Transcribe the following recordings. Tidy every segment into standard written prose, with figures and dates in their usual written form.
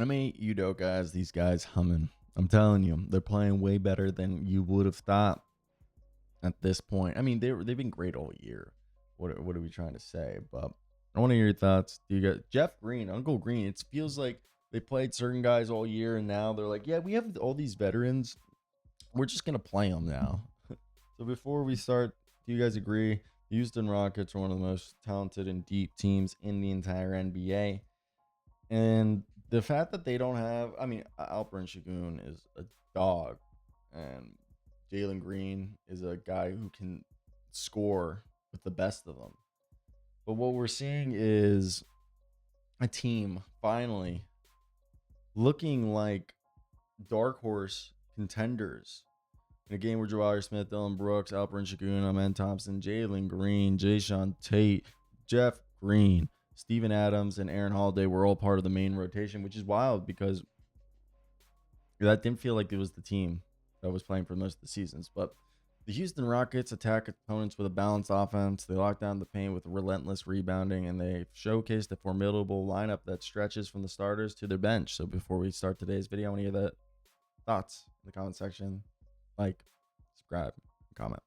Ime Udoka has these guys humming. I'm telling you, they're playing way better than you would have thought at this point. I mean, they've been great all year. What are we trying to say? But I want to hear your thoughts. Do you got Jeff Green, Uncle Green? It feels like they played certain guys all year, and now they're like, yeah, we have all these veterans. We're just gonna play them now. So before we start, do you guys agree? The Houston Rockets are one of the most talented and deep teams in the entire NBA. And the fact that they don't have, I mean, Alperen Şengün is a dog, and Jalen Green is a guy who can score with the best of them. But what we're seeing is a team finally looking like dark horse contenders in a game where Jabari Smith, Dillon Brooks, Alperen Şengün, Amen Thompson, Jalen Green, Jason Tate, Jeff Green, Steven Adams, and Aaron Holiday were all part of the main rotation, which is wild because that didn't feel like it was the team that was playing for most of the seasons. But the Houston Rockets attack opponents with a balanced offense. They lock down the paint with relentless rebounding, and they showcased a formidable lineup that stretches from the starters to their bench. So before we start today's video, I want to hear the thoughts in the comment section. Like, subscribe, comment.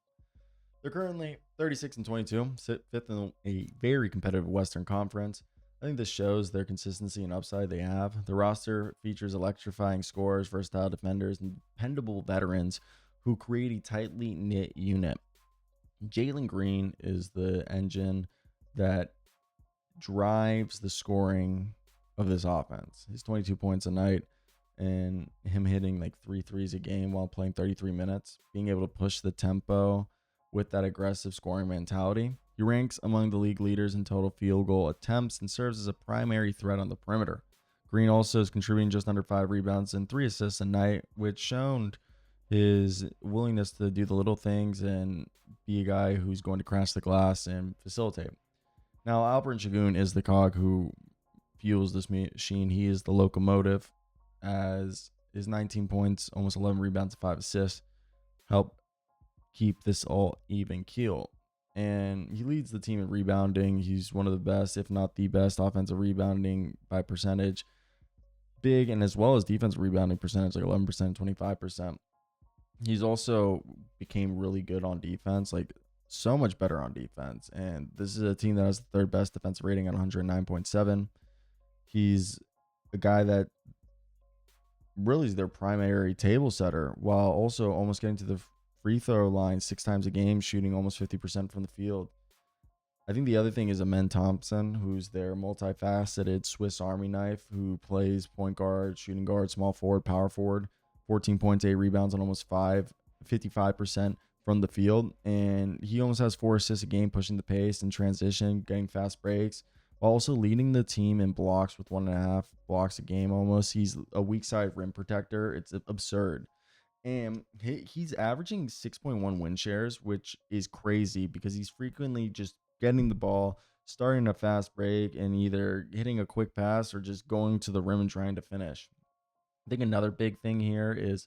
They're currently 36-22, sit fifth in a very competitive Western Conference. I think this shows their consistency and upside they have. The roster features electrifying scorers, versatile defenders, and dependable veterans who create a tightly knit unit. Jalen Green is the engine that drives the scoring of this offense. He's 22 points a night, and him hitting like 3 threes a game while playing 33 minutes, being able to push the tempo with that aggressive scoring mentality. He ranks among the league leaders in total field goal attempts and serves as a primary threat on the perimeter. Green also is contributing just under 5 rebounds and 3 assists a night, which shown his willingness to do the little things and be a guy who's going to crash the glass and facilitate. Now, Alperen Şengün is the cog who fuels this machine. He is the locomotive, as his 19 points, almost 11 rebounds, and 5 assists help keep this all even keel. And he leads the team in rebounding. He's one of the best, if not the best, offensive rebounding by percentage. Big, and as well as defensive rebounding percentage, like 11% and 25%. He's also became really good on defense, like so much better on defense. And this is a team that has the third best defensive rating at 109.7. He's a guy that really is their primary table setter, while also almost getting to the free throw line 6 times a game, shooting almost 50% from the field. I think the other thing is Amen Thompson, who's their multifaceted Swiss Army knife, who plays point guard, shooting guard, small forward, power forward. 14 points, 8 rebounds, on almost 55% from the field. And he almost has 4 assists a game, pushing the pace in transition, getting fast breaks, while also leading the team in blocks with 1.5 blocks a game almost. He's a weak side rim protector. It's absurd. And he's averaging 6.1 win shares, which is crazy because he's frequently just getting the ball, starting a fast break, and either hitting a quick pass or just going to the rim and trying to finish. I think another big thing here is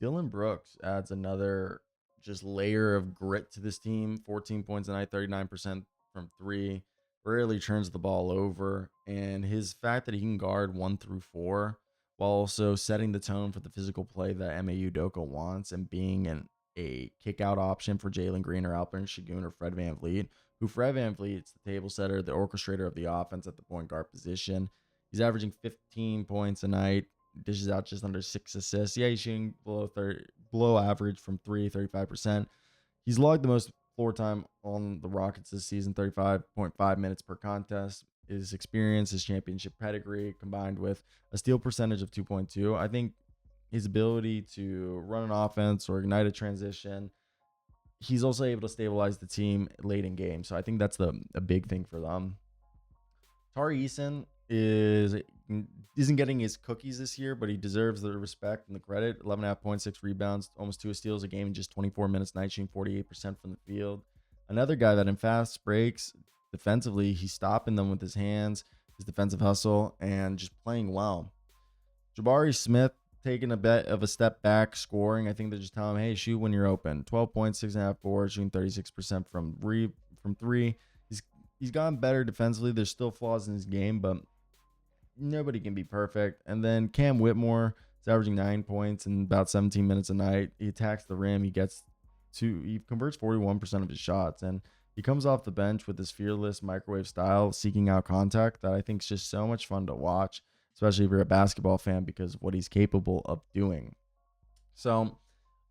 Dillon Brooks adds another just layer of grit to this team. 14 points a night, 39% from 3. Rarely turns the ball over. And his fact that he can guard 1 through 4 while also setting the tone for the physical play that Ime Udoka wants and being a kick-out option for Jalen Green or Alperen Şengün or Fred VanVleet, who Fred VanVleet is the table setter, the orchestrator of the offense at the point guard position. He's averaging 15 points a night, dishes out just under 6 assists. Yeah, he's shooting below average from 3, 35%. He's logged the most floor time on the Rockets this season, 35.5 minutes per contest. His experience, his championship pedigree, combined with a steal percentage of 2.2. I think his ability to run an offense or ignite a transition, he's also able to stabilize the team late in games. So I think that's a big thing for them. Tari Eason isn't getting his cookies this year, but he deserves the respect and the credit. 11.5 points, 6 rebounds, almost 2 steals a game in just 24 minutes, night shooting 48% from the field. Another guy that in fast breaks, defensively, he's stopping them with his hands, his defensive hustle, and just playing well. Jabari Smith taking a bit of a step back scoring. I think they're just telling him, hey, shoot when you're open. 12 points, 6.5 boards, shooting 36% from 3. He's gotten better defensively. There's still flaws in his game, but nobody can be perfect. And then Cam Whitmore is averaging 9 points in about 17 minutes a night. He attacks the rim. He converts 41% of his shots, and he comes off the bench with this fearless microwave style, seeking out contact that I think is just so much fun to watch, especially if you're a basketball fan, because of what he's capable of doing. So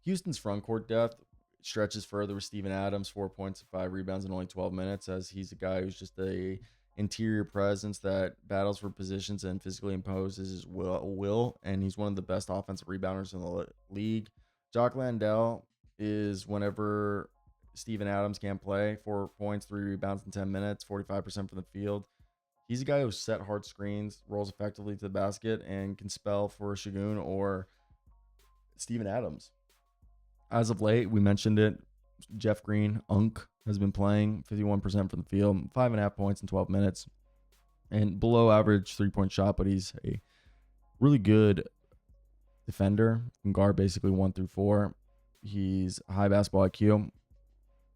Houston's front court depth stretches further with Steven Adams, 4 points and 5 rebounds in only 12 minutes, as he's a guy who's just a interior presence that battles for positions and physically imposes his will, and he's one of the best offensive rebounders in the league. Jock Landale is whenever Steven Adams can't play, 4 points, 3 rebounds in 10 minutes, 45% from the field. He's a guy who set hard screens, rolls effectively to the basket, and can spell for Şengün or Steven Adams. As of late, we mentioned it, Jeff Green, has been playing 51% from the field, 5.5 points in 12 minutes, and below average 3-point shot, but he's a really good defender, can guard basically 1 through 4. He's high basketball IQ.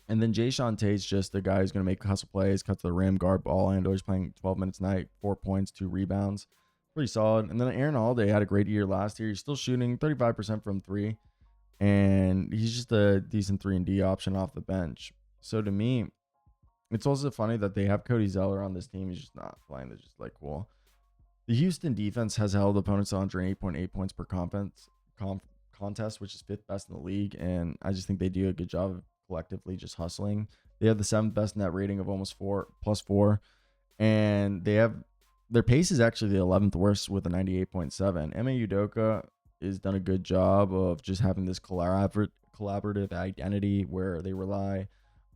And then Jae'Sean Tate's just a guy who's going to make hustle plays, cut to the rim, guard ball handler. He's playing 12 minutes a night, 4 points, 2 rebounds. Pretty solid. And then Aaron Holiday had a great year last year. He's still shooting 35% from 3. And he's just a decent 3-and-D option off the bench. So to me, it's also funny that they have Cody Zeller on this team. He's just not playing. They're just like, cool. The Houston defense has held opponents to 108.8 points per contest, which is 5th best in the league. And I just think they do a good job of collectively just hustling. They have the 7th best net rating of almost +4. And they have their pace is actually the 11th worst with a 98.7. Ime Udoka has done a good job of just having this collaborative identity where they rely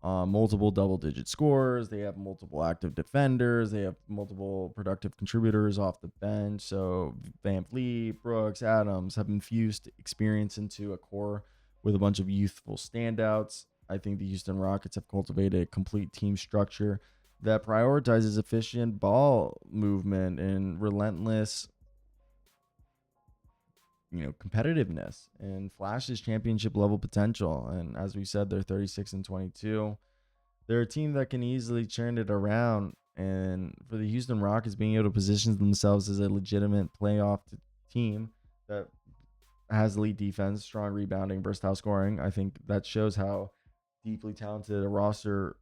on multiple double-digit scorers. They have multiple active defenders. They have multiple productive contributors off the bench. So VanVleet, Brooks, Adams have infused experience into a core with a bunch of youthful standouts. I think the Houston Rockets have cultivated a complete team structure that prioritizes efficient ball movement and relentless competitiveness and flashes championship level potential. And as we said, they're 36-22. They're a team that can easily turn it around. And for the Houston Rockets, being able to position themselves as a legitimate playoff team that has elite defense, strong rebounding, versatile scoring, I think that shows how deeply talented a roster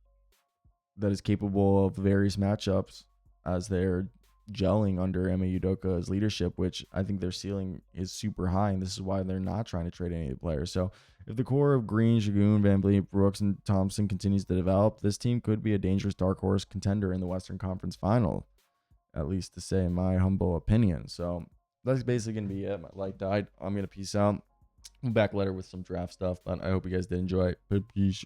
that is capable of various matchups as they're gelling under Ime Udoka's leadership, which I think their ceiling is super high, and this is why they're not trying to trade any of the players. So if the core of Green, Şengün, VanVleet, Brooks, and Thompson continues to develop, this team could be a dangerous dark horse contender in the Western Conference Final, at least to say in my humble opinion. So that's basically going to be it. My light died. I'm going to peace out. I'm back later with some draft stuff, but I hope you guys did enjoy it. Peace.